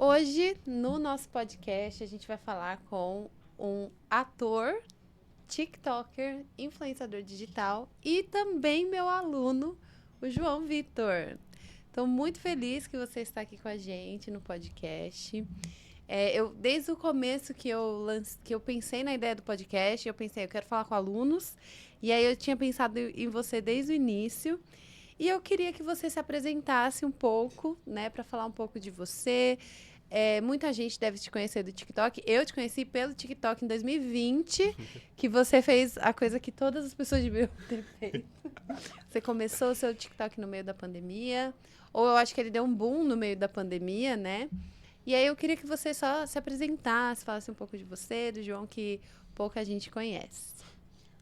Hoje, no nosso podcast, a gente vai falar com um ator, TikToker, influenciador digital e também meu aluno, o João Vitor. Estou muito feliz que você está aqui com a gente no podcast. Desde o começo que eu pensei na ideia do podcast, eu quero falar com alunos. E aí eu tinha pensado em você desde o início. E eu queria que você se apresentasse um pouco, né, para falar um pouco de você. Muita gente deve te conhecer do TikTok. Eu te conheci pelo TikTok em 2020, que você fez a coisa que todas as pessoas deviam ter feito. Você começou o seu TikTok no meio da pandemia, ou eu acho que ele deu um boom no meio da pandemia, né? E aí eu queria que você só se apresentasse, falasse um pouco de você, do João, que pouca gente conhece.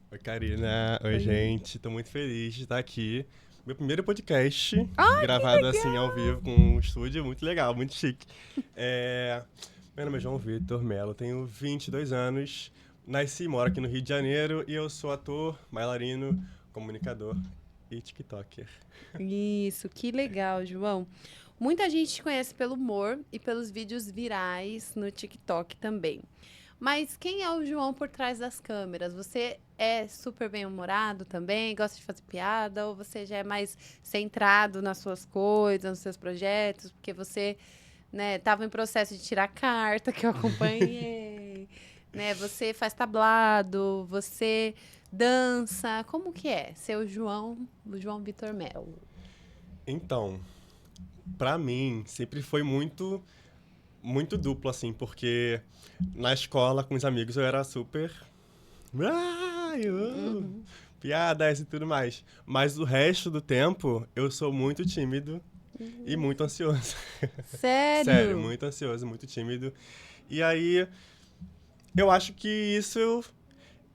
Oi, Karina. Oi, Oi. gente. Tô muito feliz de estar aqui. Meu primeiro podcast, Ai, que gravado assim ao vivo com um estúdio muito legal, muito chique. Meu nome é João Vitor Melo, tenho 22 anos, nasci e moro aqui no Rio de Janeiro e eu sou ator, bailarino, comunicador e TikToker. Isso, que legal, João. Muita gente te conhece pelo humor e pelos vídeos virais no TikTok também. Mas quem é o João por trás das câmeras? Você é super bem-humorado também? Gosta de fazer piada? Ou você já é mais centrado nas suas coisas, nos seus projetos? Porque você, né, estava em processo de tirar carta, que eu acompanhei. Né? Você faz tablado, você dança. Como que é ser o João Vitor Melo? Então, pra mim, sempre foi muito duplo, assim, porque na escola, com os amigos, eu era super. Uhum. Piadas e tudo mais. Mas o resto do tempo, eu sou muito tímido e muito ansioso. Sério, Sério? muito ansioso, muito tímido. E aí, eu acho que isso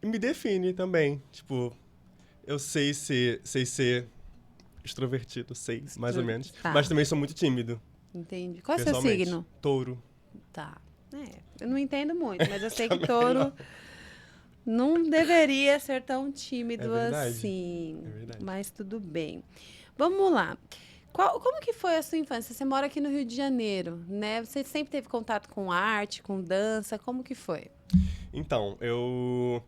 me define também. Tipo, eu sei ser extrovertido, sei, mais ou menos. Tá, Mas também sou muito tímido, entendi. Qual é o seu pessoalmente. signo? Touro. Tá. Eu não entendo muito, mas eu sei que Também touro não. não deveria ser tão É tímido verdade. assim. É verdade. Mas tudo bem. Vamos lá. Como que foi a sua infância? Você mora aqui no Rio de Janeiro, né? Você sempre teve contato com arte, com dança? Como que foi? Então, eu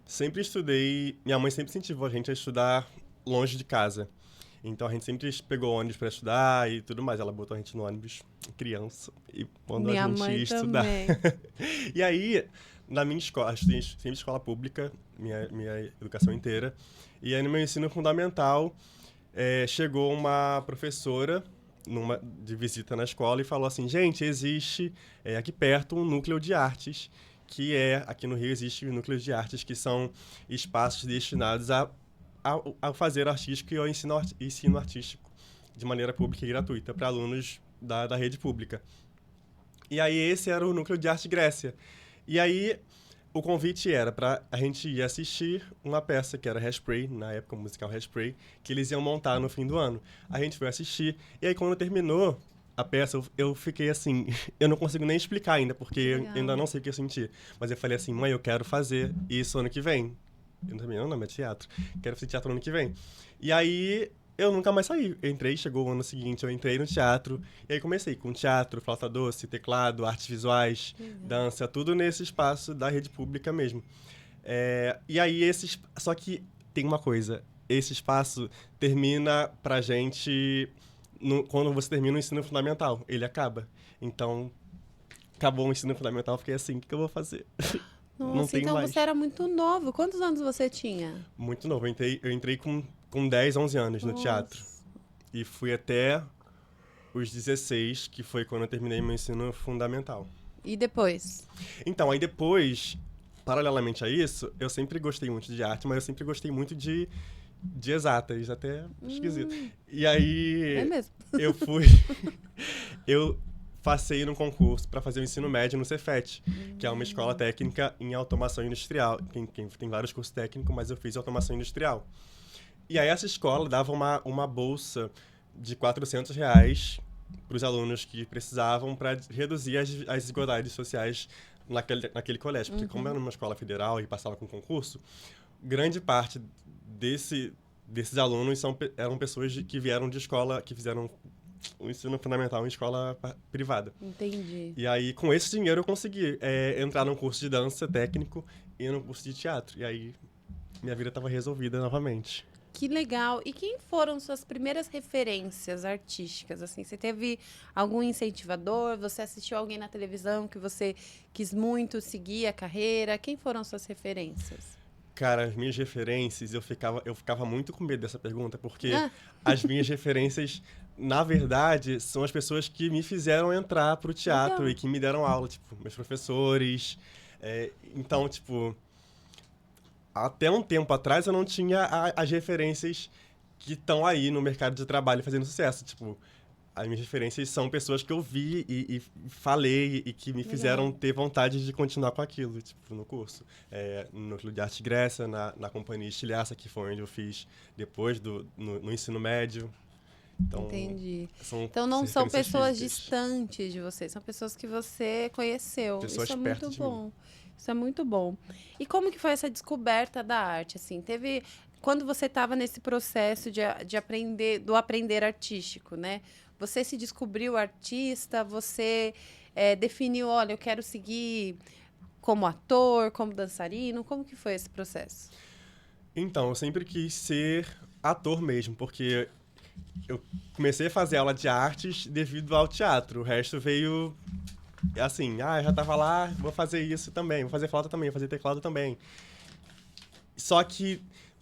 sempre estudei. Minha mãe sempre incentivou a gente a estudar longe de casa. Então a gente sempre pegou ônibus pra estudar e tudo mais. Ela botou a gente no ônibus, criança, e mandou a Minha gente mãe ir estudar. também. E aí, na minha escola, eu estudei sempre escola pública, minha educação inteira. E aí no meu ensino fundamental, chegou uma professora de visita na escola e falou assim: gente, existe aqui perto um núcleo de artes, aqui no Rio existe um núcleo de artes que são espaços destinados ao fazer artístico e ao ensino artístico de maneira pública e gratuita para alunos da rede pública. E aí esse era o núcleo de arte Grécia. E aí o convite era para a gente ir assistir uma peça que era Hairspray, na época o musical Hairspray, que eles iam montar no fim do ano. A gente foi assistir e aí quando terminou a peça, eu fiquei assim, eu não consigo nem explicar ainda, porque Que eu ainda legal. não sei o que eu senti. Mas eu falei assim: mãe, eu quero fazer isso ano que vem. Eu também não, é teatro. Quero fazer teatro ano que vem. E aí eu nunca mais saí. Eu entrei, chegou o ano seguinte, eu entrei no teatro. E aí comecei com teatro, flauta doce, teclado, artes visuais, Legal. dança, tudo nesse espaço da rede pública mesmo. E aí só que tem uma coisa, esse espaço termina pra gente quando você termina o ensino fundamental, ele acaba. Então, acabou o ensino fundamental, eu fiquei assim: o que eu vou fazer? Não Nossa, tem então você mais. era muito novo. Quantos anos você tinha? Muito novo. Eu entrei com 10, 11 anos no teatro. Nossa. E fui até os 16, que foi quando eu terminei meu ensino fundamental. E depois? Então, aí depois, paralelamente a isso, eu sempre gostei muito de arte, mas eu sempre gostei muito de exatas, até esquisito. E É aí mesmo. eu fui. Eu passei no concurso para fazer o ensino médio no Cefet, que é uma escola técnica em automação industrial. Tem vários cursos técnicos, mas eu fiz automação industrial. E aí essa escola dava uma bolsa de R$ 400 para os alunos que precisavam para reduzir as desigualdades sociais naquele colégio. Porque como era uma escola federal e passava com concurso, grande parte desses alunos eram pessoas que vieram de escola, que fizeram o ensino fundamental em escola privada. Entendi. E aí, com esse dinheiro, eu consegui entrar num curso de dança técnico e num curso de teatro. E aí, minha vida estava resolvida novamente. Que legal. E quem foram suas primeiras referências artísticas? Assim, você teve algum incentivador? Você assistiu alguém na televisão que você quis muito seguir a carreira? Quem foram suas referências? Cara, as minhas referências, eu ficava muito com medo dessa pergunta, porque Ah, as minhas referências, na verdade, são as pessoas que me fizeram entrar pro teatro legal. e que me deram aula, tipo, meus professores. Então, tipo, até um tempo atrás eu não tinha as referências que estão aí no mercado de trabalho fazendo sucesso. Tipo, as minhas referências são pessoas que eu vi e falei e que me fizeram Legal. ter vontade de continuar com aquilo, tipo, no curso. No Núcleo de Arte Grécia, na Companhia Estilhaça, que foi onde eu fiz depois no ensino médio. Então, Entendi. são Então não são referências pessoas físicas. distantes de você, são pessoas que você conheceu. Pessoas Isso é perto muito de mim. bom. Isso é muito bom. E como que foi essa descoberta da arte? Assim, teve quando você estava nesse processo de aprender, do aprender artístico, né? Você se descobriu artista, você definiu, olha, eu quero seguir como ator, como dançarino. Como que foi esse processo? Então, eu sempre quis ser ator mesmo, porque eu comecei a fazer aula de artes devido ao teatro. O resto veio assim, eu já tava lá, vou fazer isso também, vou fazer flauta também, vou fazer teclado também. Só que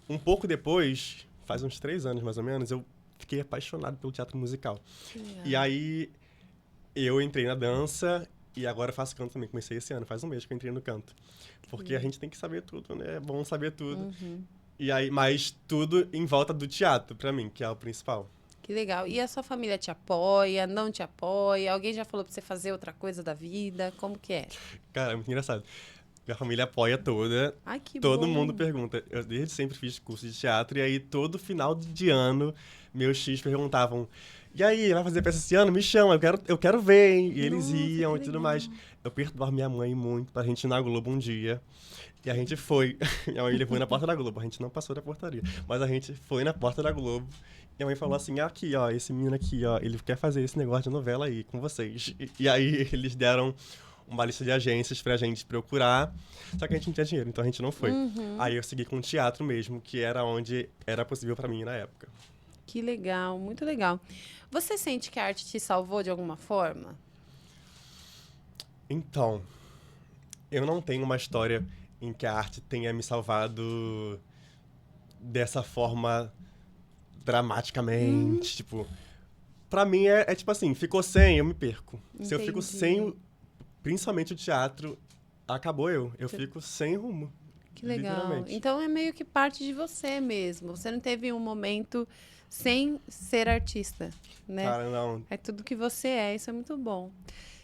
um pouco depois, faz uns 3 anos mais ou menos, eu fiquei apaixonado pelo teatro musical. Legal. E aí eu entrei na dança e agora faço canto também. Comecei esse ano, faz um mês que eu entrei no canto. Porque a gente tem que saber tudo, né? É bom saber tudo. Uhum. E aí, mas tudo em volta do teatro, pra mim, que é o principal. Que legal. E a sua família te apoia, não te apoia? Alguém já falou pra você fazer outra coisa da vida? Como que é? Cara, é muito engraçado. Minha família apoia toda. Ai, que Todo bom. mundo pergunta. Eu desde sempre fiz curso de teatro e aí todo final de ano meus tios perguntavam: "E aí, vai fazer peça esse ano? Me chama, eu quero ver, hein?" E eles Nossa, iam que e tudo legal. mais. Eu perturbava minha mãe muito pra gente ir na Globo um dia. E a gente foi. Minha mãe levou na porta da Globo. A gente não passou da portaria. Mas a gente foi na porta da Globo. E a mãe falou assim: aqui, ó, esse menino aqui, ó, ele quer fazer esse negócio de novela aí com vocês. E aí eles deram uma lista de agências pra gente procurar. Só que a gente não tinha dinheiro, então a gente não foi. Uhum. Aí eu segui com o teatro mesmo, que era onde era possível pra mim na época. Que legal, muito legal. Você sente que a arte te salvou de alguma forma? Então, eu não tenho uma história em que a arte tenha me salvado dessa forma dramaticamente. Tipo, pra mim é tipo assim, ficou sem, eu me perco. Se eu fico Entendi. sem, principalmente o teatro, acabou eu. Eu Você- fico sem rumo. Que legal. Literalmente. Então é meio que parte de você mesmo. Você não teve um momento sem ser artista, né? Cara, não. É tudo que você é, isso é muito bom.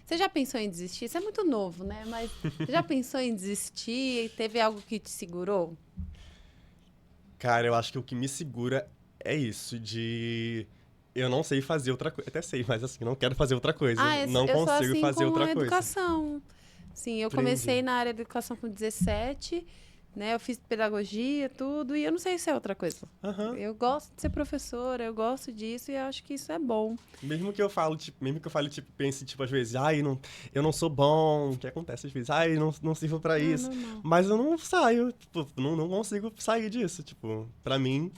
Você já pensou em desistir? Você é muito novo, né? Mas você já pensou em desistir e teve algo que te segurou? Cara, eu acho que o que me segura é isso, de eu não sei fazer outra coisa. Até sei, mas assim, não quero fazer outra coisa. Não eu sou consigo assim fazer com outra a coisa. educação. Sim, eu Entendi. comecei na área de educação com 17, né? Eu fiz pedagogia, tudo, e eu não sei se é outra coisa. Aham. Eu gosto de ser professora, eu gosto disso e eu acho que isso é bom. Mesmo que eu fale, tipo, pense, tipo, às vezes, eu não sou bom, o que acontece às vezes, não sirvo pra isso. Normal. Mas eu não saio, tipo, não consigo sair disso, tipo, pra mim,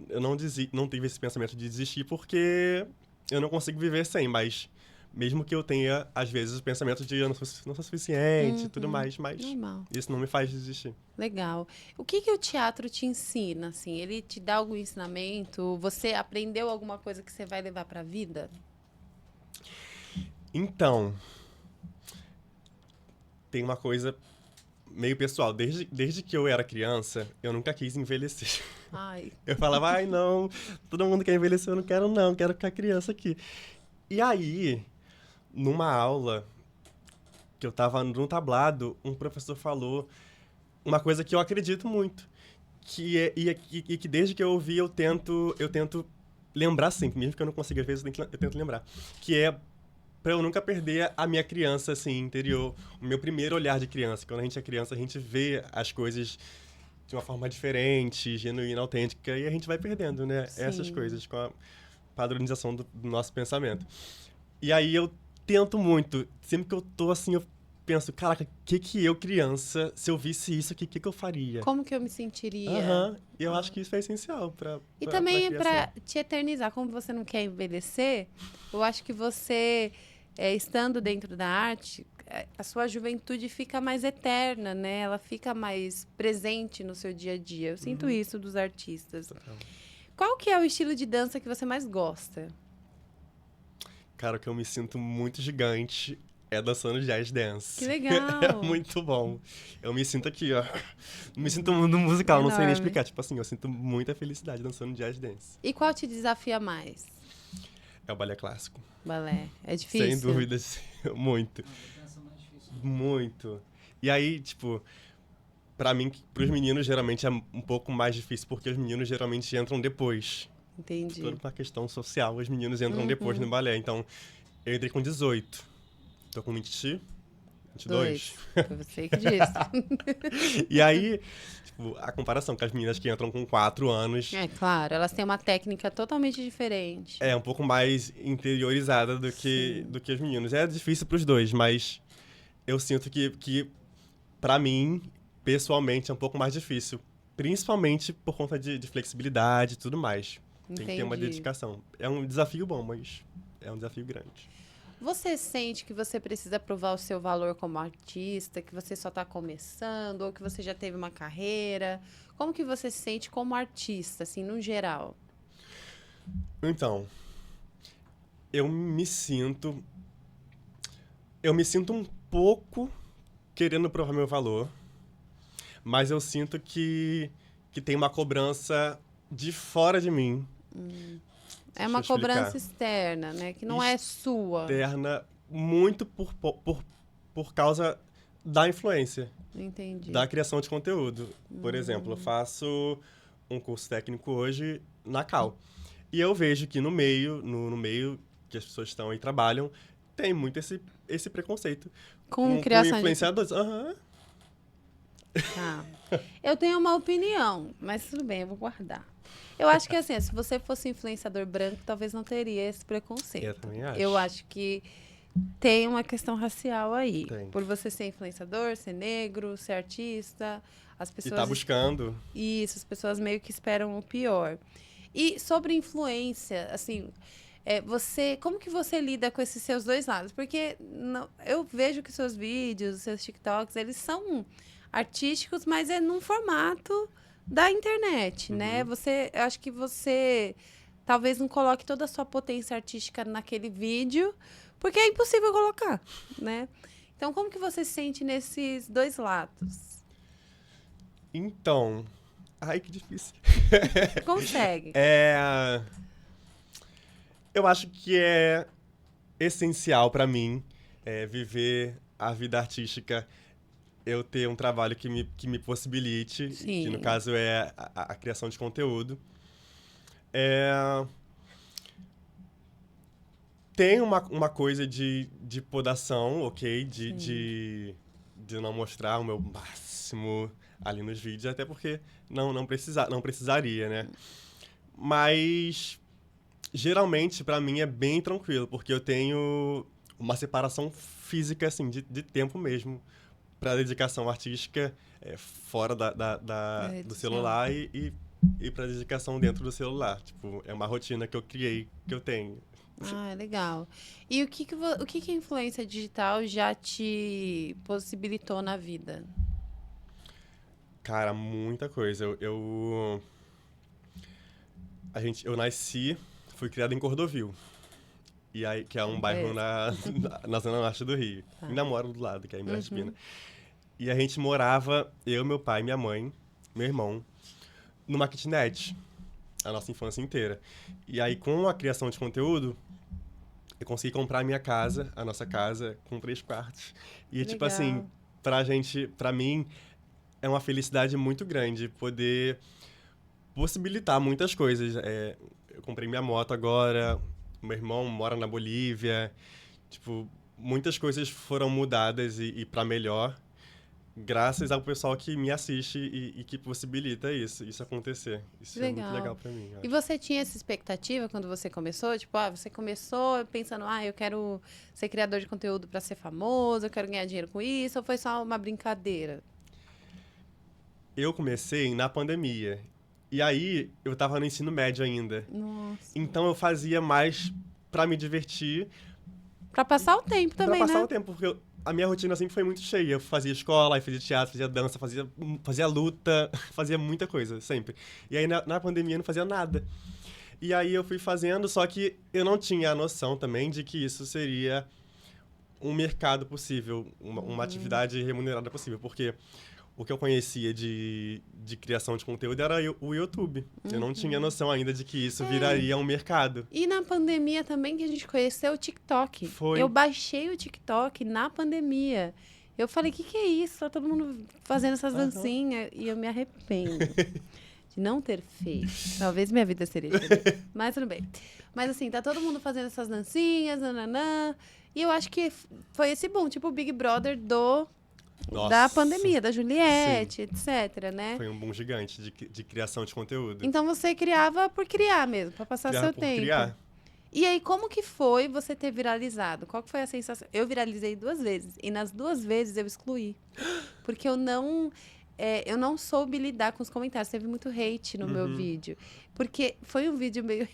eu não tive esse pensamento de desistir porque eu não consigo viver sem, mas mesmo que eu tenha, às vezes, o pensamento de eu não sou suficiente e tudo mais, mas Normal. isso não me faz desistir. Legal. O que o teatro te ensina, assim? Ele te dá algum ensinamento? Você aprendeu alguma coisa que você vai levar pra vida? Então, tem uma coisa meio pessoal. Desde que eu era criança, eu nunca quis envelhecer. Ai, Eu falava, ai não, todo mundo quer envelhecer, eu não, quero ficar criança aqui. E aí, numa aula que eu tava no tablado, um professor falou uma coisa que eu acredito muito, que desde que eu ouvi eu tento lembrar sempre, mesmo que eu não consiga, às vezes eu tento lembrar, que é pra eu nunca perder a minha criança, assim, interior, o meu primeiro olhar de criança. Quando a gente é criança, a gente vê as coisas de uma forma diferente, genuína, autêntica, e a gente vai perdendo, né? Sim. Essas coisas padronização do nosso pensamento. E aí eu tento muito. Sempre que eu tô assim, eu penso, caraca, o que eu, criança, se eu visse isso, o que eu faria? Como que eu me sentiria? Aham, e eu acho que isso é essencial E também pra para te eternizar, como você não quer envelhecer, eu acho que você, estando dentro da arte, a sua juventude fica mais eterna, né? Ela fica mais presente no seu dia a dia. Eu sinto isso dos artistas. criação. Qual que é o estilo de dança que você mais gosta? Cara, o que eu me sinto muito gigante é dançando jazz dance. Que legal! É muito bom. Eu me sinto aqui, ó. Me sinto no musical, não sei nem Enorme. explicar. Tipo assim, eu sinto muita felicidade dançando jazz dance. E qual te desafia mais? É o balé clássico. Balé. É difícil? Sem dúvidas. Muito. Muito. E aí, tipo, pra mim, pros meninos, geralmente é um pouco mais difícil, porque os meninos geralmente entram depois. Entendi. Toda uma questão social, os meninos entram depois no balé. Então, eu entrei com 18. Tô com 22. Foi você que disse. E aí, tipo, a comparação com as meninas que entram com 4 anos É claro, elas têm uma técnica totalmente diferente. é um pouco mais interiorizada do que os meninos. É difícil pros dois, mas eu sinto que pra mim, pessoalmente, é um pouco mais difícil. Principalmente por conta de flexibilidade e tudo mais. Tem que ter uma Entendi. dedicação. É um desafio bom, mas é um desafio grande. Você sente que você precisa provar o seu valor como artista, que você só está começando, ou que você já teve uma carreira? Como que você se sente como artista, assim, no geral? Então, eu me sinto... Eu me sinto um pouco querendo provar meu valor, mas eu sinto que tem uma cobrança de fora de mim. É uma Deixa eu explicar. cobrança externa, né? Que não é sua. Externa muito por causa da influência, Entendi. da criação de conteúdo. Por exemplo, eu faço um curso técnico hoje na Cal. E eu vejo que no meio que as pessoas estão e trabalham, tem muito esse preconceito. Com criação de... influenciadores. Aham. Tá. Eu tenho uma opinião, mas tudo bem, eu vou guardar. Eu acho que assim, se você fosse influenciador branco, talvez não teria esse preconceito. Eu também acho. Eu acho que tem uma questão racial aí. Tem. Por você ser influenciador, ser negro, ser artista, as E pessoas... tá buscando. Isso, as pessoas meio que esperam o pior. E sobre influência, assim, como que você lida com esses seus dois lados? Porque eu vejo que seus vídeos, seus TikToks, eles são artísticos, mas é num formato da internet, né? Eu acho que você talvez não coloque toda a sua potência artística naquele vídeo, porque é impossível colocar, né? Então, como que você se sente nesses dois lados? Então... Ai, que difícil. Consegue? Eu acho que é essencial pra mim viver a vida artística, eu ter um trabalho que me possibilite, Sim. que no caso é a criação de conteúdo. Tem uma coisa de podação, ok? De não mostrar o meu máximo ali nos vídeos, até porque não precisaria, né? Mas geralmente pra mim é bem tranquilo, porque eu tenho uma separação física, assim, de tempo mesmo pra dedicação artística fora do celular e pra dedicação dentro do celular. Tipo, é uma rotina que eu criei, que eu tenho. Ah, legal. E o que a influência digital já te possibilitou na vida? Cara, muita coisa. Eu nasci, fui criado em Cordovil. E aí, que é um bairro na zona norte do Rio. Tá. Ainda moro do lado, que é em Brasília. E a gente morava, eu, meu pai, minha mãe, meu irmão, numa kitnet. A nossa infância inteira. E aí, com a criação de conteúdo, eu consegui comprar a minha casa, a nossa casa, com 3 quartos. E, tipo assim, pra mim, é uma felicidade muito grande poder possibilitar muitas coisas. Eu comprei minha moto agora, meu irmão mora na Bolívia. Tipo, muitas coisas foram mudadas e para melhor. graças ao pessoal que me assiste e que possibilita isso acontecer. Isso é muito legal pra mim. E você tinha essa expectativa quando você começou? Tipo, você começou pensando, eu quero ser criador de conteúdo pra ser famoso, eu quero ganhar dinheiro com isso, ou foi só uma brincadeira? Eu comecei na pandemia. E aí, eu tava no ensino médio ainda. Nossa. Então, eu fazia mais pra me divertir. Pra passar o tempo também, pra passar né? o tempo, porque a minha rotina sempre foi muito cheia. Eu fazia escola, aí fazia teatro, fazia dança, fazia luta, fazia muita coisa, sempre. E aí, na pandemia, eu não fazia nada. E aí, eu fui fazendo, só que eu não tinha a noção também de que isso seria um mercado possível, uma atividade remunerada possível. Porque o que eu conhecia de criação de conteúdo era o YouTube. Eu não tinha noção ainda de que isso viraria um mercado. E na pandemia também que a gente conheceu o TikTok. Foi. Eu baixei o TikTok na pandemia. Eu falei, o que é isso? Tá todo mundo fazendo essas dancinhas. E eu me arrependo de não ter feito. Talvez minha vida seria diferente. Mas tudo bem. Mas assim, tá todo mundo fazendo essas dancinhas, nananã. E eu acho que foi esse boom, tipo o Big Brother da pandemia, da Juliette, etc, né? Foi um boom gigante de criação de conteúdo. Então você criava por criar mesmo, pra passar seu tempo. Criar. E aí, como que foi você ter viralizado? Qual que foi a sensação? Eu viralizei 2 vezes. E nas 2 vezes eu excluí. Porque eu não soube lidar com os comentários. Teve muito hate no meu vídeo. Porque foi um vídeo meio...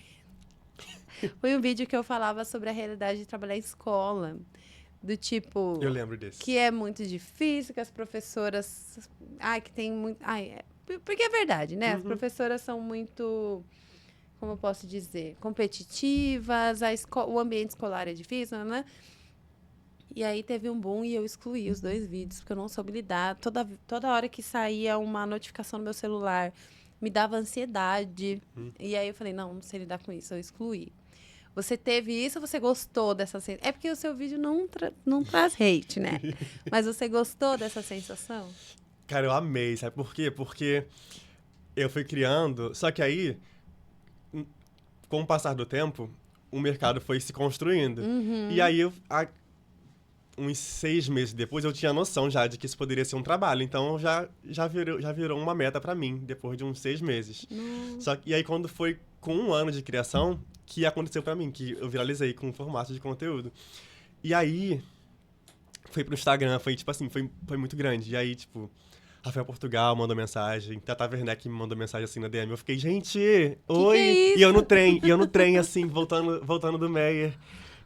Foi um vídeo que eu falava sobre a realidade de trabalhar em escola. Do tipo... Eu lembro desse. Que é muito difícil, que as professoras... que tem muito... porque é verdade, né? As professoras são muito... Como eu posso dizer? Competitivas, o ambiente escolar é difícil, né? E aí teve um boom e eu excluí os 2 vídeos, porque eu não soube lidar. Toda hora que saía uma notificação no meu celular, me dava ansiedade. E aí eu falei, não sei lidar com isso, eu excluí. Você teve isso ou você gostou dessa sensação? É porque o seu vídeo não traz hate, né? Mas você gostou dessa sensação? Cara, eu amei, sabe por quê? Porque eu fui criando, só que aí, com o passar do tempo, o mercado foi se construindo. E aí, uns 6 meses depois, eu tinha noção já de que isso poderia ser um trabalho. Então, já virou uma meta pra mim, depois de uns 6 meses. E aí, quando foi com 1 ano de criação, que aconteceu pra mim, que eu viralizei com um formato de conteúdo. E aí, foi pro Instagram, foi tipo assim, foi muito grande. E aí, tipo, Rafael Portugal mandou mensagem, Tata Werneck me mandou mensagem assim na DM. Eu fiquei, gente, oi! Que é isso? E eu no trem, assim, voltando do Meyer.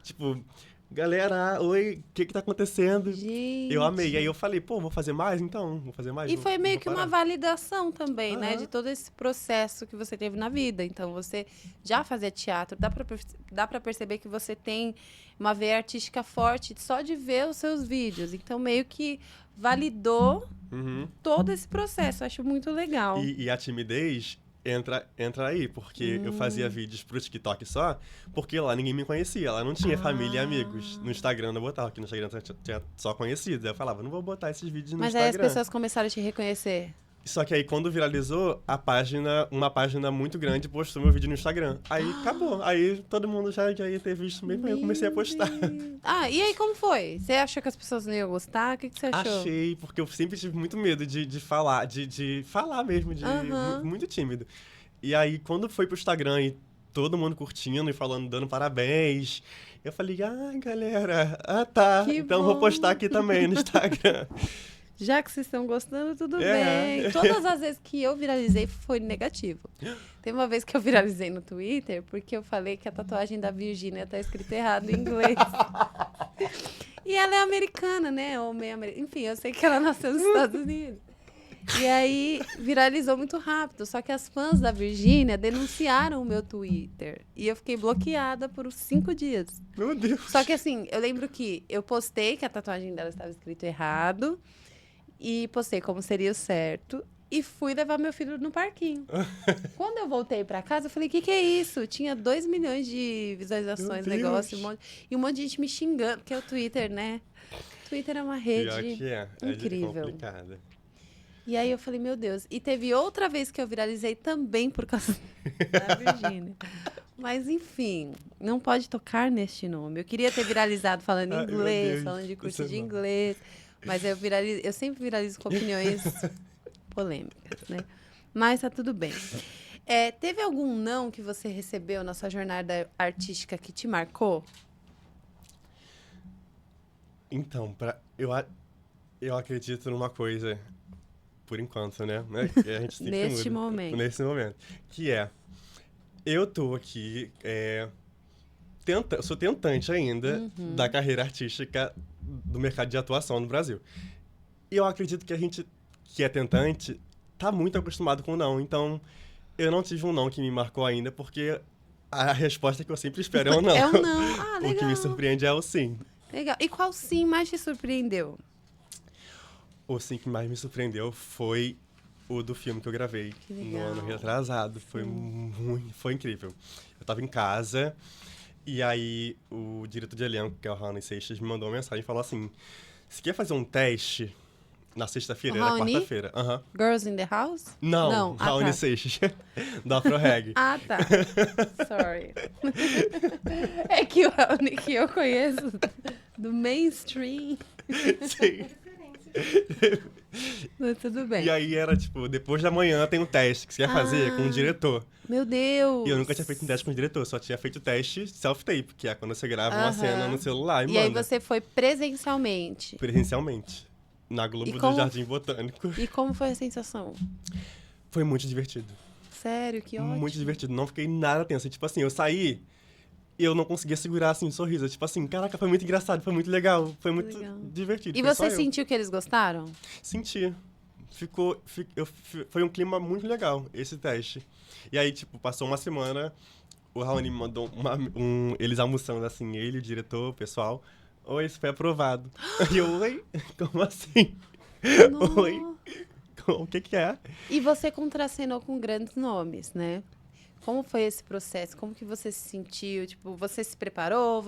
Tipo, galera, oi, o que tá acontecendo? Gente. Eu amei. E aí eu falei, pô, vou fazer mais então? Vou fazer mais? E foi meio que uma parar. validação também, né? De todo esse processo que você teve na vida. Então, você já fazia teatro. Dá pra perceber que você tem uma veia artística forte só de ver os seus vídeos. Então, meio que validou todo esse processo. Eu acho muito legal. E a timidez entra aí, porque eu fazia vídeos pro TikTok só, porque lá ninguém me conhecia, lá não tinha família e amigos. No Instagram eu botava, aqui no Instagram tinha só conhecidos. Aí eu falava, não vou botar esses vídeos no Mas Instagram. aí as pessoas começaram a te reconhecer. Só que aí, quando viralizou, uma página muito grande postou meu vídeo no Instagram. Aí acabou. Aí todo mundo já ia ter visto mesmo, aí eu comecei a postar. E aí como foi? Você achou que as pessoas não iam gostar? O que você achou? Achei, porque eu sempre tive muito medo de falar, de falar mesmo, muito tímido. E aí, quando foi pro Instagram e todo mundo curtindo e falando, dando parabéns, eu falei, galera, tá, Que então bom. vou postar aqui também no Instagram. Já que vocês estão gostando, tudo bem. Todas as vezes que eu viralizei foi negativo. Tem uma vez que eu viralizei no Twitter porque eu falei que a tatuagem da Virgínia tá escrita errado em inglês. E ela é americana, né? Ou meio americana. Enfim, eu sei que ela nasceu nos Estados Unidos. E aí viralizou muito rápido. Só que as fãs da Virgínia denunciaram o meu Twitter. E eu fiquei bloqueada por 5 dias. Meu Deus. Só que assim, eu lembro que eu postei que a tatuagem dela estava escrito errado. E postei como seria o certo. E fui levar meu filho no parquinho. Quando eu voltei pra casa, eu falei, o que é isso? Tinha 2 milhões de visualizações, negócio. E um monte de gente me xingando. Porque é o Twitter, né? O Twitter é uma rede incrível. É complicada. E aí eu falei, meu Deus. E teve outra vez que eu viralizei também por causa da Virgínia. Mas, enfim, não pode tocar neste nome. Eu queria ter viralizado falando inglês, falando de curso de inglês. Mas eu sempre viralizo com opiniões polêmicas, né? Mas tá tudo bem. Teve algum não que você recebeu na sua jornada artística que te marcou? Então, eu acredito numa coisa, por enquanto, né? Que a gente sempre Neste muda. momento. Nesse momento. Que eu tô aqui, eu sou tentante ainda da carreira artística do mercado de atuação no Brasil. E eu acredito que a gente que é tentante tá muito acostumado com o não. Então, eu não tive um não que me marcou ainda, porque a resposta que eu sempre espero é um não. É um não. Ah, legal. O que me surpreende é o sim. Legal. E qual sim mais te surpreendeu? O sim que mais me surpreendeu foi o do filme que eu gravei Que no legal. ano retrasado. Foi incrível. Eu tava em casa e aí o diretor de elenco, que é o Raoni Seixas, me mandou uma mensagem e falou assim: você quer fazer um teste na sexta-feira? Era Raoni? quarta-feira. Girls in the House? Não, Ah, Raoni tá. Seixas, da ProReg. Ah, tá. Sorry. É que o Raoni que eu conheço do mainstream. Sim. Mas tudo bem. E aí era tipo, depois da manhã tem um teste que você quer fazer com o diretor. Meu Deus! E eu nunca tinha feito um teste com o diretor, só tinha feito o teste self-tape, que é quando você grava uma cena no celular e E aí manda. você foi presencialmente. Presencialmente. Na Globo E do como- Jardim Botânico. E como foi a sensação? Foi muito divertido. Sério, que ótimo. Muito divertido. Não fiquei nada tenso. Tipo assim, eu saí e eu não conseguia segurar, assim, um sorriso. Tipo assim, caraca, foi muito engraçado, foi muito legal, foi muito legal. divertido. E foi só você eu. sentiu que eles gostaram? Senti. Foi um clima muito legal, esse teste. E aí, tipo, passou uma semana, o Raoni me mandou eles almoçando, assim, ele, o diretor, o pessoal. Oi, isso foi aprovado. E eu, oi? Como assim? Oi? Nossa. O que é? E você contracenou com grandes nomes, né? Como foi esse processo? Como que você se sentiu? Tipo, você se preparou?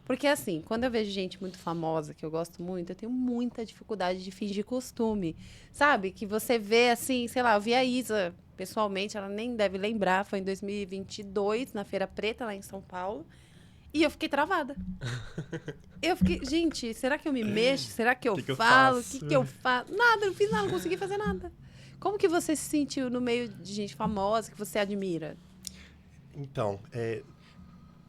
Porque assim, quando eu vejo gente muito famosa, que eu gosto muito, eu tenho muita dificuldade de fingir costume. Sabe? Que você vê assim, sei lá, eu vi a Isa pessoalmente, ela nem deve lembrar, foi em 2022, na Feira Preta, lá em São Paulo. E eu fiquei travada. Eu fiquei, gente, será que eu me mexo? Será que eu Que eu falo? O faço? que eu faço? Nada, não fiz nada, não consegui fazer nada. Como que você se sentiu no meio de gente famosa que você admira? Então,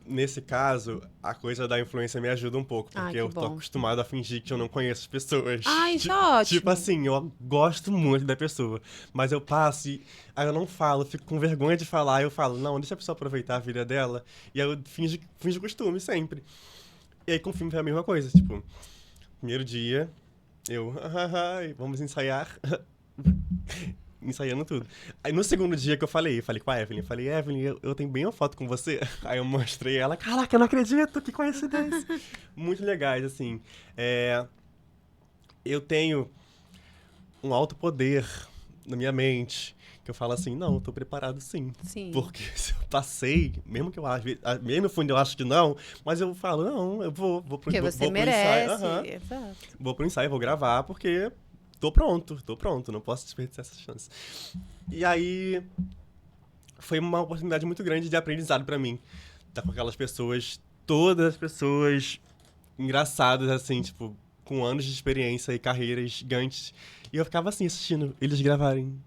nesse caso, a coisa da influência me ajuda um pouco, Ai, porque que eu tô bom. acostumado a fingir que eu não conheço as pessoas. Ai, isso é ótimo. Tipo assim, eu gosto muito da pessoa, mas eu passo e aí eu não falo, fico com vergonha de falar, eu falo, não, deixa a pessoa aproveitar a vida dela, e aí eu finjo costume sempre. E aí com o filme foi a mesma coisa, tipo, primeiro dia, vamos ensaiar. Ensaiando tudo. Aí no segundo dia que eu falei com a Evelyn, Evelyn, eu tenho bem uma foto com você. Aí eu mostrei ela, caraca, eu não acredito, que coincidência. Muito legais, assim. Eu tenho um alto poder na minha mente, que eu falo assim, não, eu tô preparado sim. Sim. Porque se eu passei, mesmo que mesmo no fundo eu acho que não, mas eu falo, não, eu vou pro Porque você vou pro merece. ensaio. Exato. Vou pro ensaio, vou gravar, porque tô pronto, não posso desperdiçar essa chance. E aí, foi uma oportunidade muito grande de aprendizado pra mim. Tá com aquelas pessoas, todas as pessoas engraçadas, assim, tipo, com anos de experiência e carreiras gigantes. E eu ficava assim, assistindo eles gravarem.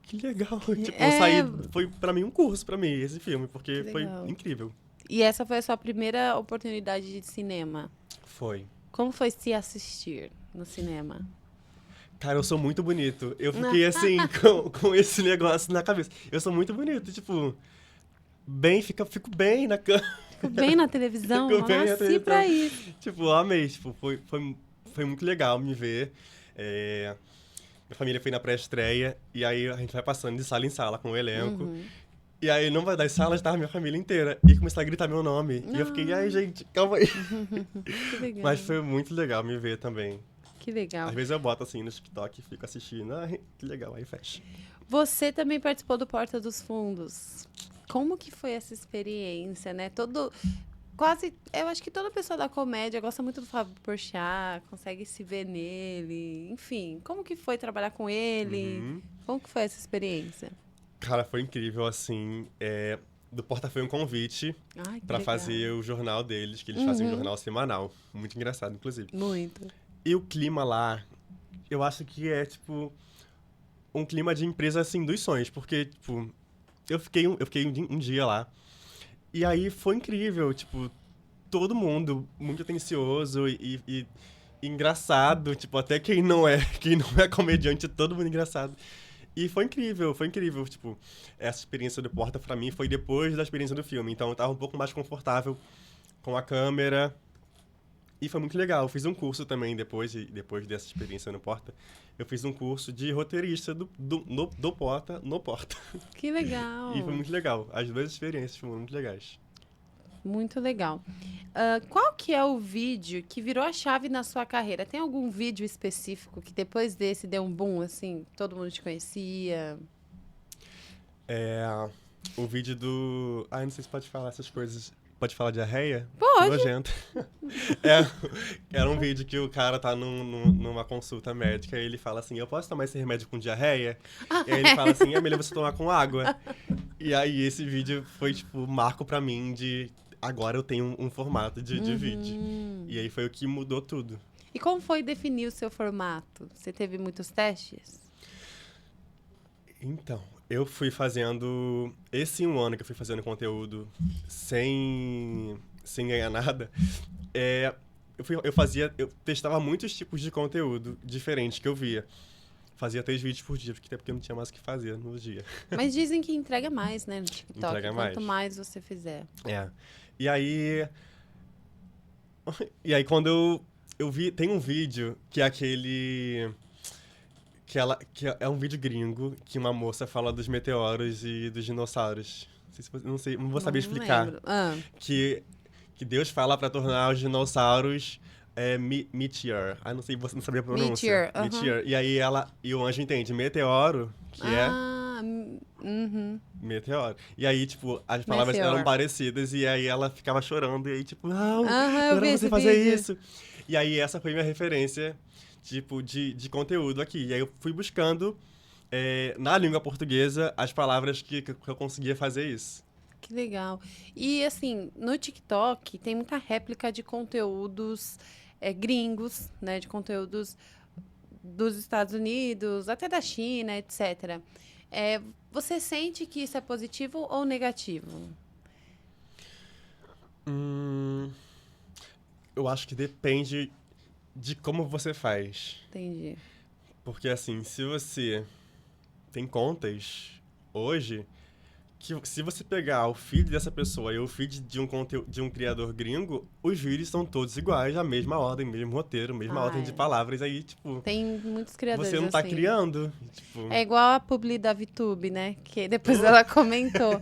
Que legal. Tipo, eu saí, foi pra mim um curso pra mim, esse filme, porque foi incrível. E essa foi a sua primeira oportunidade de cinema? Foi. Como foi se assistir no cinema? Cara, eu sou muito bonito. Eu fiquei assim, com esse negócio na cabeça. Eu sou muito bonito, tipo, fico bem na cama. Fico bem na televisão, Fico eu bem na nasci televisão. pra isso. Tipo, eu amei, tipo, foi muito legal me ver. Minha família foi na pré-estreia, e aí a gente vai passando de sala em sala com o elenco. E aí, numa das salas, tava minha família inteira. E começaram a gritar meu nome. E eu fiquei, ai, gente, calma aí. Que legal. Mas foi muito legal me ver também. Que legal. Às vezes eu boto assim no TikTok e fico assistindo. Ai, que legal, aí fecha. Você também participou do Porta dos Fundos. Como que foi essa experiência, né? Eu acho que toda pessoa da comédia gosta muito do Fábio Porchat, consegue se ver nele, enfim. Como que foi trabalhar com ele? Como que foi essa experiência? Cara, foi incrível, assim. do Porta foi um convite Ai, que pra legal. fazer o jornal deles, que eles fazem um jornal semanal. Muito engraçado, inclusive. Muito. E o clima lá, eu acho que é, tipo, um clima de empresa, assim, dos sonhos. Porque, tipo, eu fiquei um dia lá. E aí foi incrível, tipo, todo mundo muito atencioso e engraçado. Tipo, até quem não é comediante, todo mundo engraçado. E foi incrível. Tipo, essa experiência do Porta, pra mim, foi depois da experiência do filme. Então eu tava um pouco mais confortável com a câmera. E foi muito legal. Eu fiz um curso também depois dessa experiência no Porta. Eu fiz um curso de roteirista do Porta no Porta. Que legal. E foi muito legal. As duas experiências foram muito legais. Muito legal. Qual que é o vídeo que virou a chave na sua carreira? Tem algum vídeo específico que depois desse deu um boom, assim? Todo mundo te conhecia? O vídeo do... Ai, não sei se pode falar essas coisas. Pode falar de arreia? Pode. Nojento. Era um vídeo que o cara tá numa consulta médica e ele fala assim, eu posso tomar esse remédio com diarreia? E aí ele fala assim, é melhor você tomar com água. E aí esse vídeo foi, tipo, marco pra mim de... Agora eu tenho um formato de vídeo. E aí foi o que mudou tudo. E como foi definir o seu formato? Você teve muitos testes? Então, eu fui fazendo... Esse um ano que eu fui fazendo conteúdo sem ganhar nada, eu testava muitos tipos de conteúdo diferentes que eu via. Fazia 3 vídeos por dia, até porque eu não tinha mais o que fazer no dia. Mas dizem que entrega mais, né, no TikTok. Entrega mais. Quanto mais você fizer. E aí quando eu vi... Tem um vídeo que é aquele... Que é um vídeo gringo, que uma moça fala dos meteoros e dos dinossauros. Não vou saber explicar. Lembro. Que Deus fala pra tornar os dinossauros meteor. Ah, não sei, você não sabia a pronúncia. Meteor, Meteor. E aí e o anjo entende meteoro, que é meteoro. E aí, tipo, as palavras Meteor. eram parecidas e aí ela ficava chorando e aí, tipo, não, eu não vi era esse você fazer vídeo. isso. E aí essa foi minha referência, tipo, de conteúdo aqui. E aí eu fui buscando na língua portuguesa as palavras que eu conseguia fazer isso. Que legal. E, assim, no TikTok tem muita réplica de conteúdos gringos, né? De conteúdos dos Estados Unidos, até da China, etc. Você sente que isso é positivo ou negativo? Eu acho que depende de como você faz. Entendi. Porque, assim, se você tem contas hoje, que se você pegar o feed dessa pessoa e o feed de um criador gringo, os vídeos são todos iguais, a mesma ordem, mesmo roteiro, mesma ordem de palavras. Aí, tipo, Tem muitos criadores você não tá assim. criando. Tipo, É igual a publi da VTube, né? Que depois ela comentou.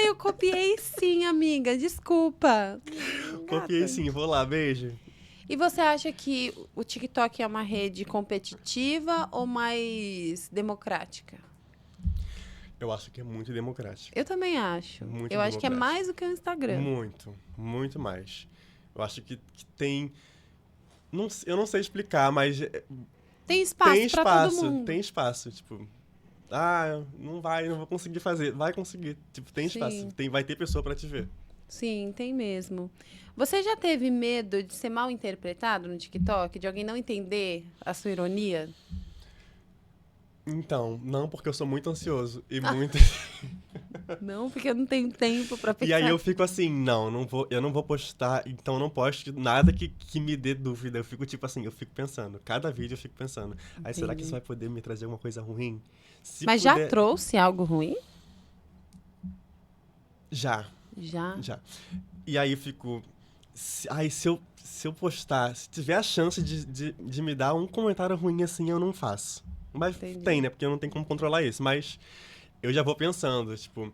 Eu copiei sim, amiga. Desculpa. copiei sim, vou lá, beijo. E você acha que o TikTok é uma rede competitiva ou mais democrática? Eu acho que é muito democrático. Eu também acho. Muito Eu acho que é democrático. mais do que o Instagram. Muito, muito mais. Eu acho que tem... eu não sei explicar, mas Tem espaço pra todo mundo. tem espaço, tipo... não vou conseguir fazer. Vai conseguir, tipo, tem Sim. espaço. Vai ter pessoa pra te ver. Sim, tem mesmo. Você já teve medo de ser mal interpretado no TikTok? De alguém não entender a sua ironia? Então, não, porque eu sou muito ansioso e muito... Não, porque eu não tenho tempo pra pensar. E aí eu fico assim, eu não vou postar, então não posto nada que me dê dúvida. Eu fico tipo assim, eu fico pensando, cada vídeo eu fico pensando, aí será que isso vai poder me trazer alguma coisa ruim? Mas já trouxe algo ruim? Já. Já? E aí eu fico, se eu postar, se tiver a chance de me dar um comentário ruim assim, eu não faço. Mas Entendi. tem, né? Porque eu não tenho como controlar isso. Mas eu já vou pensando, tipo...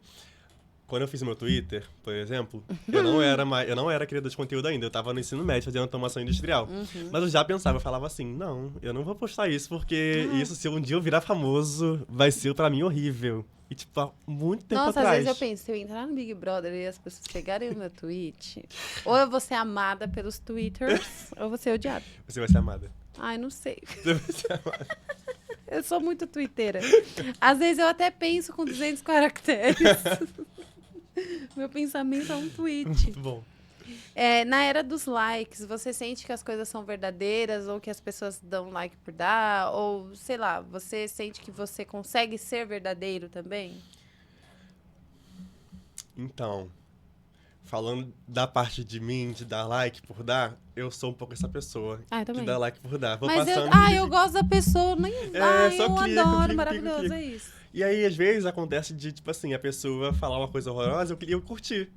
Quando eu fiz o meu Twitter, por exemplo, eu não era criador de conteúdo ainda. Eu tava no ensino médio, fazendo automação industrial. Mas eu já pensava, eu falava assim, não, eu não vou postar isso, porque isso, se um dia eu virar famoso, vai ser pra mim horrível. E, tipo, há muito tempo Nossa, atrás. às vezes eu penso, se eu entrar no Big Brother e as pessoas pegarem o meu tweet, ou eu vou ser amada pelos twitters, ou eu vou ser odiada. Você vai ser amada. Ai, não sei. Você vai ser amada. Eu sou muito twitteira. Às vezes eu até penso com 200 caracteres. Meu pensamento é um tweet. Muito bom. Na era dos likes, você sente que as coisas são verdadeiras ou que as pessoas dão like por dar? Ou, sei lá, você sente que você consegue ser verdadeiro também? Então, falando da parte de mim, de dar like por dar, eu sou um pouco essa pessoa Ah, eu que também. dá like por dar. Vou Mas passando, eu gosto da pessoa, nem. só Eu clico, adoro, clico, maravilhoso, clico. é isso. E aí, às vezes, acontece de, tipo assim, a pessoa falar uma coisa horrorosa, eu curti.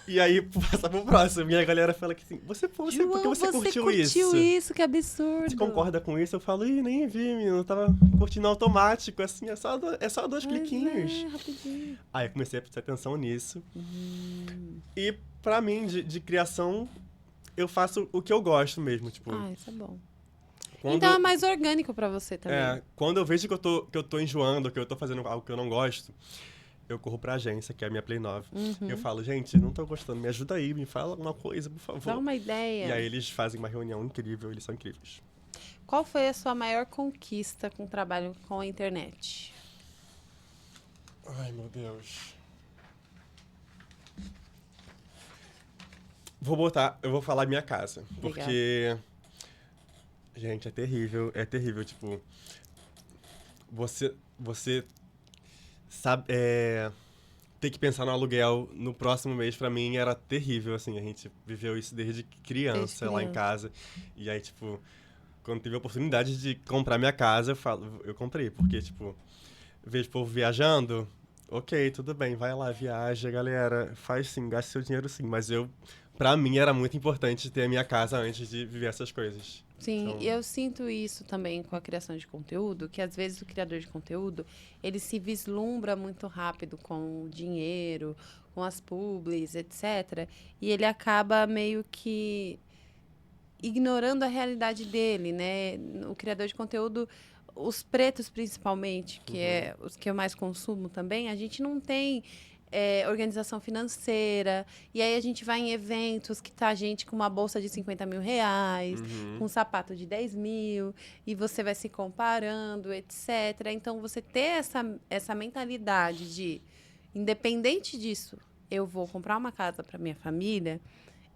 E aí, passa pro próximo. E a galera fala que assim, por que João, você curtiu isso? isso, que absurdo. Você concorda com isso? Eu falo, ih, nem vi, menino. Eu tava curtindo automático, assim, é só dois cliquinhos. Rapidinho. Aí eu comecei a prestar atenção nisso. E pra mim, de criação, eu faço o que eu gosto mesmo, tipo... Isso é bom. Quando, Então é mais orgânico pra você também. quando eu vejo que eu tô enjoando, que eu tô fazendo algo que eu não gosto, eu corro pra agência, que é a minha Play 9. Eu falo, gente, não tô gostando, me ajuda aí, me fala alguma coisa, por favor. Dá uma ideia. E aí eles fazem uma reunião incrível, eles são incríveis. Qual foi a sua maior conquista com o trabalho com a internet? Ai, meu Deus. Eu vou falar minha casa, Legal. porque... Gente, é terrível, tipo... Você sabe, ter que pensar no aluguel no próximo mês, pra mim, era terrível, assim. A gente viveu isso desde criança lá em casa. E aí, tipo, quando teve a oportunidade de comprar minha casa, eu comprei. Porque, tipo, vejo o povo viajando, ok, tudo bem, vai lá, viaja, galera. Faz sim, gaste seu dinheiro sim. Mas pra mim, era muito importante ter a minha casa antes de viver essas coisas. Sim, Então... e eu sinto isso também com a criação de conteúdo, que às vezes o criador de conteúdo, ele se vislumbra muito rápido com o dinheiro, com as publis, etc. E ele acaba meio que ignorando a realidade dele, né? O criador de conteúdo, os pretos principalmente, que é os que eu mais consumo também, a gente não tem... organização financeira, e aí a gente vai em eventos que tá a gente com uma bolsa de 50 mil reais, com um sapato de 10 mil, e você vai se comparando, etc. Então, você ter essa mentalidade de, independente disso, eu vou comprar uma casa para minha família,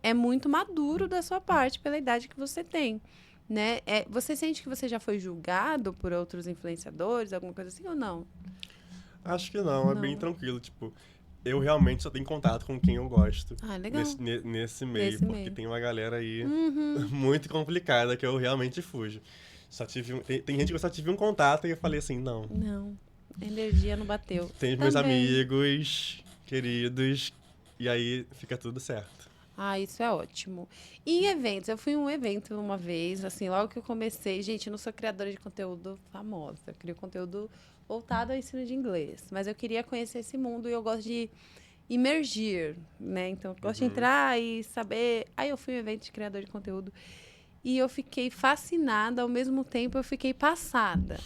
é muito maduro da sua parte pela idade que você tem. Né? Você sente que você já foi julgado por outros influenciadores, alguma coisa assim, ou não? Acho que não, é bem tranquilo, tipo... Eu realmente só tenho contato com quem eu gosto. Legal. Nesse meio, porque tem uma galera aí Uhum. muito complicada que eu realmente fujo. Tem gente que eu só tive um contato e eu falei assim, não. Não, a energia não bateu. Tem os meus amigos, queridos, e aí fica tudo certo. Isso é ótimo. E em eventos, eu fui em um evento uma vez, assim, logo que eu comecei. Gente, eu não sou criadora de conteúdo famosa, eu crio conteúdo voltado ao ensino de inglês. Mas eu queria conhecer esse mundo e eu gosto de imergir, né? Então, eu gosto de entrar e saber... Aí eu fui em um evento de criador de conteúdo e eu fiquei fascinada, ao mesmo tempo eu fiquei passada.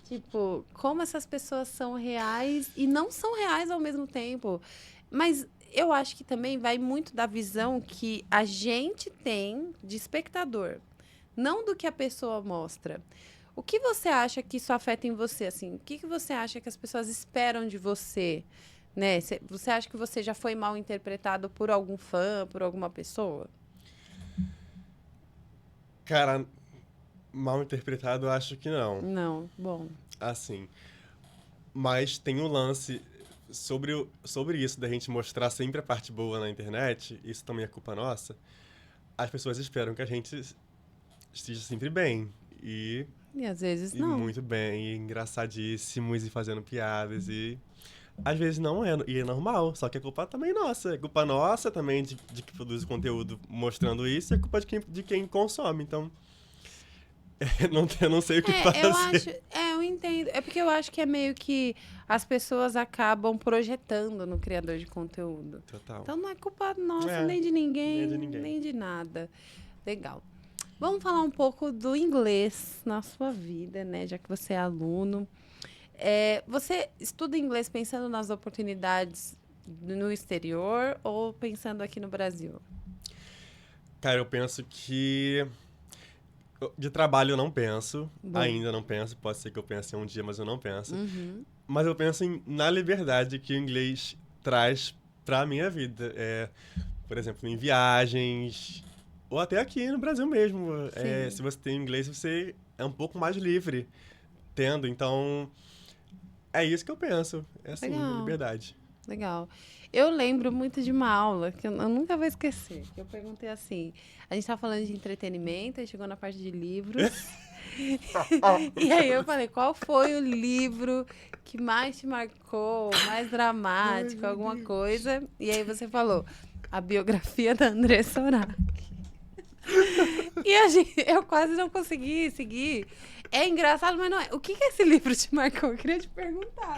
Tipo, como essas pessoas são reais e não são reais ao mesmo tempo. Mas eu acho que também vai muito da visão que a gente tem de espectador, não do que a pessoa mostra. O que você acha que isso afeta em você? Assim, o que você acha que as pessoas esperam de você? Né? Você acha que você já foi mal interpretado por algum fã, por alguma pessoa? Cara, mal interpretado, eu acho que não. Não, bom. Assim, mas tem um lance sobre isso, da gente mostrar sempre a parte boa na internet, isso também é culpa nossa. As pessoas esperam que a gente esteja sempre bem. E às vezes não. Muito bem, e engraçadíssimos, e fazendo piadas, e às vezes não é, e é normal, só que a culpa também é nossa. É culpa nossa também de que produz conteúdo mostrando isso, e é culpa de quem consome, então... eu não sei o que fazer. Eu entendo. É porque eu acho que é meio que as pessoas acabam projetando no criador de conteúdo. Total. Então não é culpa nossa, nem de ninguém, nem de ninguém, nem de nada. Legal. Vamos falar um pouco do inglês na sua vida, né? Já que você é aluno. Você estuda inglês pensando nas oportunidades no exterior ou pensando aqui no Brasil? Cara, eu penso que... De trabalho eu não penso, ainda não penso. Pode ser que eu pense um dia, mas eu não penso. Mas eu penso na liberdade que o inglês traz pra minha vida. Por exemplo, em viagens, ou até aqui no Brasil mesmo. Se você tem inglês, você é um pouco mais livre tendo. Então, é isso que eu penso. É assim, Legal. liberdade. Legal. Eu lembro muito de uma aula que eu nunca vou esquecer. Que eu perguntei assim: a gente estava falando de entretenimento, aí chegou na parte de livros. E aí eu falei: qual foi o livro que mais te marcou, mais dramático, alguma coisa? E aí você falou: a biografia da Andressa Urach. E eu quase não consegui seguir. É engraçado, mas não é. O que esse livro te marcou? Eu queria te perguntar.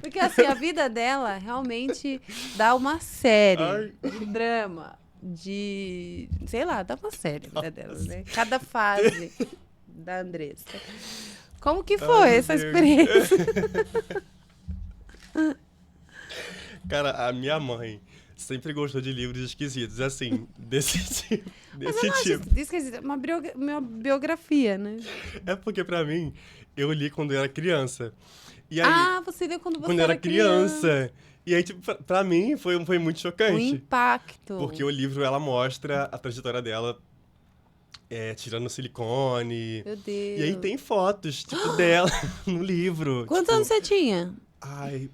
Porque, assim, a vida dela realmente dá uma série de drama, sei lá, dá uma série a vida dela, né? Cada fase da Andressa. Como que foi essa experiência? Cara, a minha mãe sempre gostou de livros esquisitos, assim, desse tipo. Esqueci, uma biografia, né? É porque, pra mim, eu li quando eu era criança. E aí, você leu quando eu era criança. E aí, tipo, pra mim, foi muito chocante. O impacto. Porque o livro, ela mostra a trajetória dela tirando silicone. Meu Deus. E aí tem fotos, tipo, dela no livro. Quantos anos você tinha? Ai,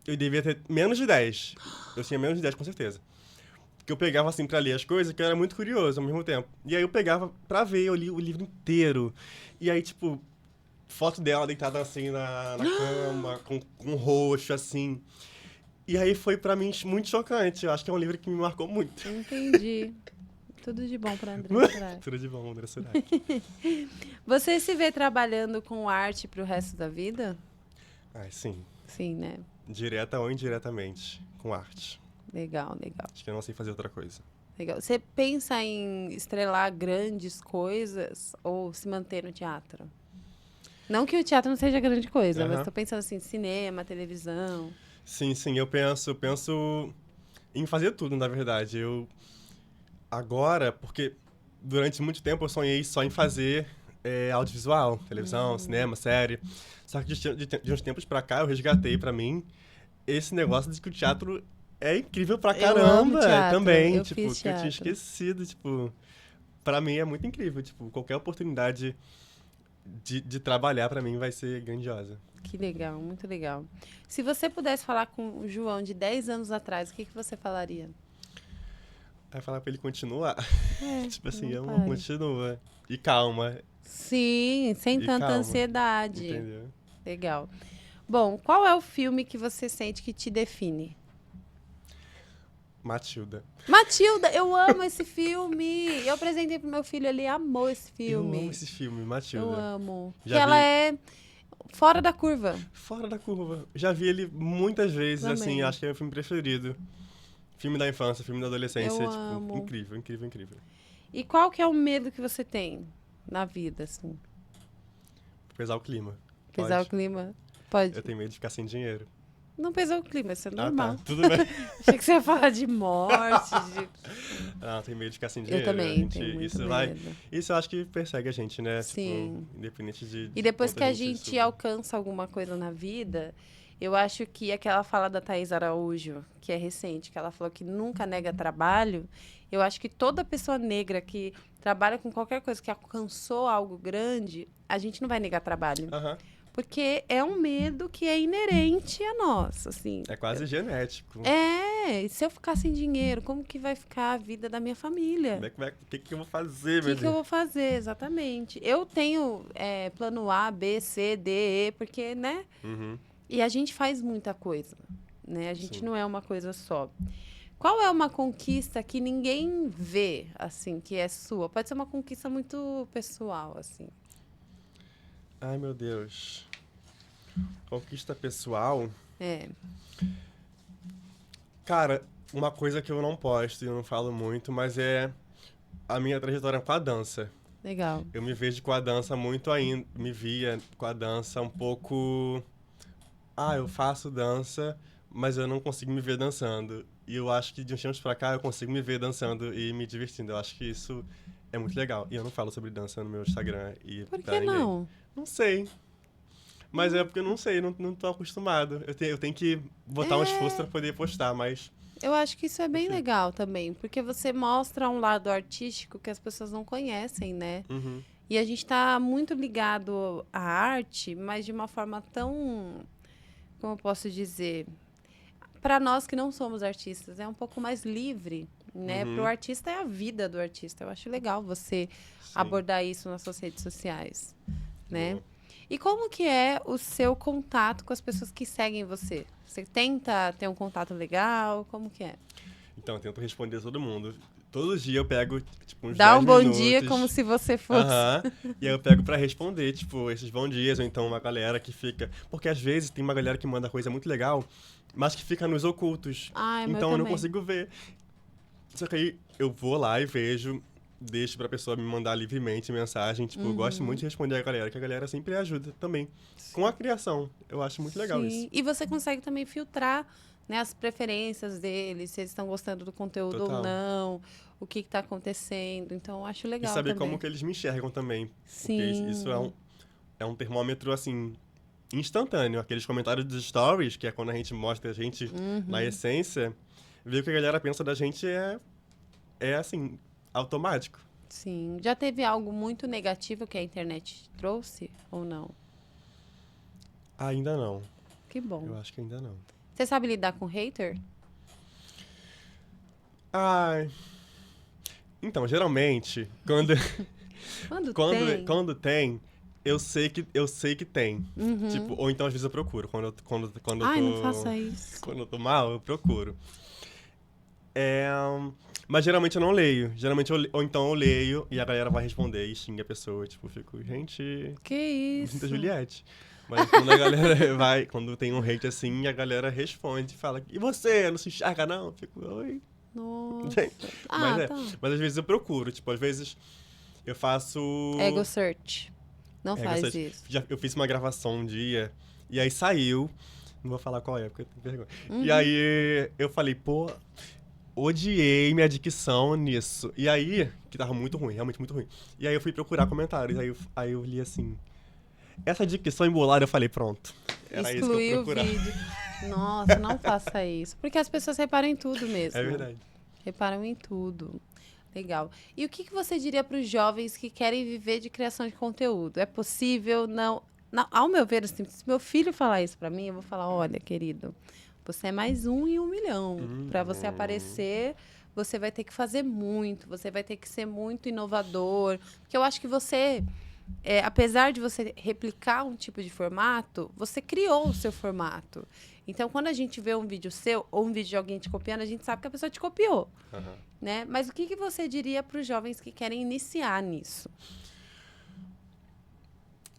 eu devia ter menos de 10. Eu tinha menos de 10, com certeza. Porque eu pegava, assim, pra ler as coisas, que eu era muito curioso ao mesmo tempo. E aí eu pegava pra ver, eu li o livro inteiro. E aí, tipo, foto dela deitada, assim, na cama, com roxo, assim. E aí foi, pra mim, muito chocante. Eu acho que é um livro que me marcou muito. Entendi. Tudo de bom pra Andressa Urach. Tudo de bom, Andressa Urach. Você se vê trabalhando com arte pro resto da vida? Ai, sim. Sim, né? Direta ou indiretamente, com arte. Legal, legal. Acho que eu não sei fazer outra coisa. Legal. Você pensa em estrelar grandes coisas ou se manter no teatro? Não que o teatro não seja grande coisa, mas tô pensando assim, cinema, televisão. Sim, eu penso em fazer tudo, na verdade. Agora, porque durante muito tempo eu sonhei só em fazer audiovisual, televisão, cinema, série. Só que de uns tempos pra cá eu resgatei pra mim esse negócio de que o teatro é incrível pra caramba. Eu amo teatro. Também. Eu Tipo, fiz que eu teatro. tinha esquecido, tipo, pra mim é muito incrível. Tipo, qualquer oportunidade de trabalhar pra mim vai ser grandiosa. Que legal, muito legal. Se você pudesse falar com o João de 10 anos atrás, o que você falaria? Aí falar pra ele continuar. Tipo assim, não eu pare. continua. E calma. Sim, sem tanta calma. ansiedade. Entendeu? Legal. Bom, qual é o filme que você sente que te define? Matilda. Matilda, eu amo esse filme. Eu apresentei pro meu filho, ele amou esse filme. Eu amo esse filme, Matilda. Eu amo. Já que ela vi- é fora da curva. Fora da curva. Já vi ele muitas vezes, Também. assim, acho que é meu filme preferido. Filme da infância, filme da adolescência, Eu tipo, amo. incrível, incrível, incrível. E qual que é o medo que você tem na vida, assim? Pesar o clima. Pesar Pode. o clima? Pode. Eu tenho medo de ficar sem dinheiro. Não pesar o clima, isso é normal. Tá. Tudo bem. Achei que você ia falar de morte. Eu tenho medo de ficar sem Eu dinheiro. também tenho muito isso medo. Isso eu acho que persegue a gente, né? Sim. Tipo, independente de... E depois quanto que a isso- gente alcança alguma coisa na vida, eu acho que aquela fala da Thaís Araújo, que é recente, que ela falou que nunca nega trabalho, eu acho que toda pessoa negra que trabalha com qualquer coisa, que alcançou algo grande, a gente não vai negar trabalho. Aham. Porque é um medo que é inerente a nós, assim. É quase genético. E se eu ficar sem dinheiro, como que vai ficar a vida da minha família? O que eu vou fazer, O meu que eu Deus? vou fazer, exatamente. Eu tenho plano A, B, C, D, E, porque, né? Uhum. E a gente faz muita coisa, né? A gente Sim. não é uma coisa só. Qual é uma conquista que ninguém vê, assim, que é sua? Pode ser uma conquista muito pessoal, assim. Ai, meu Deus. Conquista pessoal... É. Cara, uma coisa que eu não posto e eu não falo muito, mas é a minha trajetória com a dança. Legal. Eu me vejo com a dança muito ainda, me via com a dança um pouco... eu faço dança, mas eu não consigo me ver dançando. E eu acho que de uns tempos pra cá eu consigo me ver dançando e me divertindo. Eu acho que isso é muito legal. E eu não falo sobre dança no meu Instagram e Por pra que ninguém. não? Não sei. Mas é porque eu não sei, não tô acostumado. Eu tenho que botar um esforço pra poder postar, mas Eu acho que isso é bem Enfim. legal também, porque você mostra um lado artístico que as pessoas não conhecem, né? Uhum. E a gente está muito ligado à arte, mas de uma forma tão, como eu posso dizer, para nós que não somos artistas, é um pouco mais livre, né? Para o Uhum. artista é a vida do artista. Eu acho legal você Sim. abordar isso nas suas redes sociais, né? Boa. E como que é o seu contato com as pessoas que seguem você? Você tenta ter um contato legal? Como que é? Então, eu tento responder todo mundo. Todo dia eu pego, tipo, uns Dá 10 um bom dia minutos. como se você fosse. Aham. E aí eu pego pra responder, tipo, esses bons dias, ou então uma galera que fica. Porque às vezes tem uma galera que manda coisa muito legal, mas que fica nos ocultos. Ah, é meu Então eu não também. consigo ver. Só que aí eu vou lá e vejo, deixo pra pessoa me mandar livremente mensagem. Tipo, eu gosto muito de responder a galera, que a galera sempre ajuda também. Com a criação. Eu acho muito legal Sim. isso. E você consegue também filtrar, né, as preferências deles, se eles estão gostando do conteúdo ou Total. não, o que está acontecendo. Então, eu acho E legal saber também. como que eles me enxergam também. Porque isso Sim. é um termômetro, assim, instantâneo. Aqueles comentários dos stories, que é quando a gente mostra a gente na essência, ver o que a galera pensa da gente é assim, automático. Sim. Já teve algo muito negativo que a internet trouxe ou não? Ainda não. Que bom. Eu acho que ainda não. Você sabe lidar com hater? Ai. Então, geralmente, Quando tem. quando tem, eu sei que tem. Tipo, ou então às vezes eu procuro. Quando eu Ai, não tô. faça isso. Quando eu tô mal, eu procuro. É, mas geralmente eu não leio. Geralmente ou então eu leio e a galera vai responder e xinga a pessoa. Tipo, eu fico, gente, Que me sinto isso? Juliette. Mas quando a galera vai, quando tem um hate assim, a galera responde e fala, e você, não se enxerga não? Eu fico, oi. Nossa. Mas Ah, tá. mas às vezes eu procuro, tipo, às vezes eu faço. Ego search. Não faz Gostei. isso. Eu fiz uma gravação um dia, e aí saiu. Não vou falar qual é, porque eu tenho vergonha. Uhum. E aí eu falei, pô, odiei minha dicção nisso. E aí, que tava muito ruim, realmente muito ruim. E aí eu fui procurar comentários, aí eu li assim. Essa dicção embolada, eu falei, pronto. Era isso que eu Excluir o procurava. vídeo. Nossa, não faça isso. Porque as pessoas reparam em tudo mesmo. É verdade. Reparam em tudo. Legal. E o que que você diria para os jovens que querem viver de criação de conteúdo? É possível? Não. Ao meu ver, assim, se meu filho falar isso para mim, eu vou falar: olha, querido, você é mais um em 1 milhão. Para você aparecer, você vai ter que fazer muito, você vai ter que ser muito inovador. Porque eu acho que você, apesar de você replicar um tipo de formato, você criou o seu formato. Então, quando a gente vê um vídeo seu ou um vídeo de alguém te copiando, a gente sabe que a pessoa te copiou. Aham. Né? Mas o que que você diria para os jovens que querem iniciar nisso?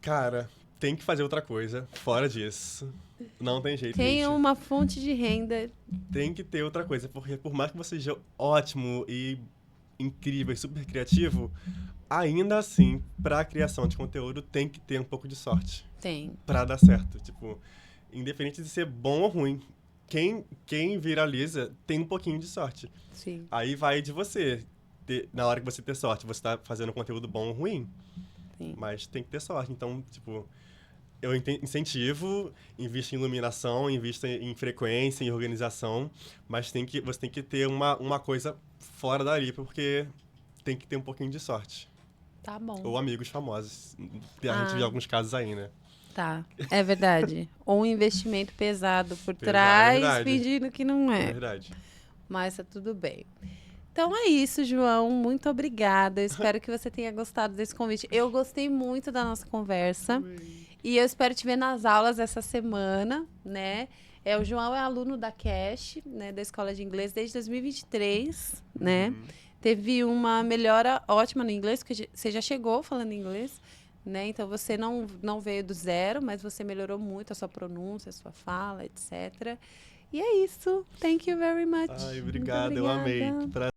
Cara, tem que fazer outra coisa fora disso. Não tem jeito, Tenha gente. uma fonte de renda. Tem que ter outra coisa, porque por mais que você seja ótimo e incrível e super criativo, ainda assim, pra criação de conteúdo, tem que ter um pouco de sorte Tem. pra dar certo. Tipo, independente de ser bom ou ruim, quem viraliza tem um pouquinho de sorte. Sim. Aí vai de você. Na hora que você ter sorte, você tá fazendo conteúdo bom ou ruim, Sim. mas tem que ter sorte. Então, tipo, eu incentivo, invisto em iluminação, invisto em frequência, em organização, mas você tem que ter uma coisa fora dali, porque tem que ter um pouquinho de sorte. Tá bom. Ou amigos famosos. A gente vê alguns casos aí, né? Tá. É verdade. Ou um investimento pesado por Pesado, é trás, verdade. fingindo que não É é. verdade. Mas tá tudo bem. Então é isso, João. Muito obrigada. Eu espero que você tenha gostado desse convite. Eu gostei muito da nossa conversa. E eu espero te ver nas aulas essa semana, né? O João é aluno da Cash, né? Da Escola de Inglês desde 2023, né? Teve uma melhora ótima no inglês, porque você já chegou falando inglês, né? Então você não veio do zero, mas você melhorou muito a sua pronúncia, a sua fala, etc. E é isso. Thank you very much. Ai, Muito obrigado, eu amei. obrigada. Que prazer.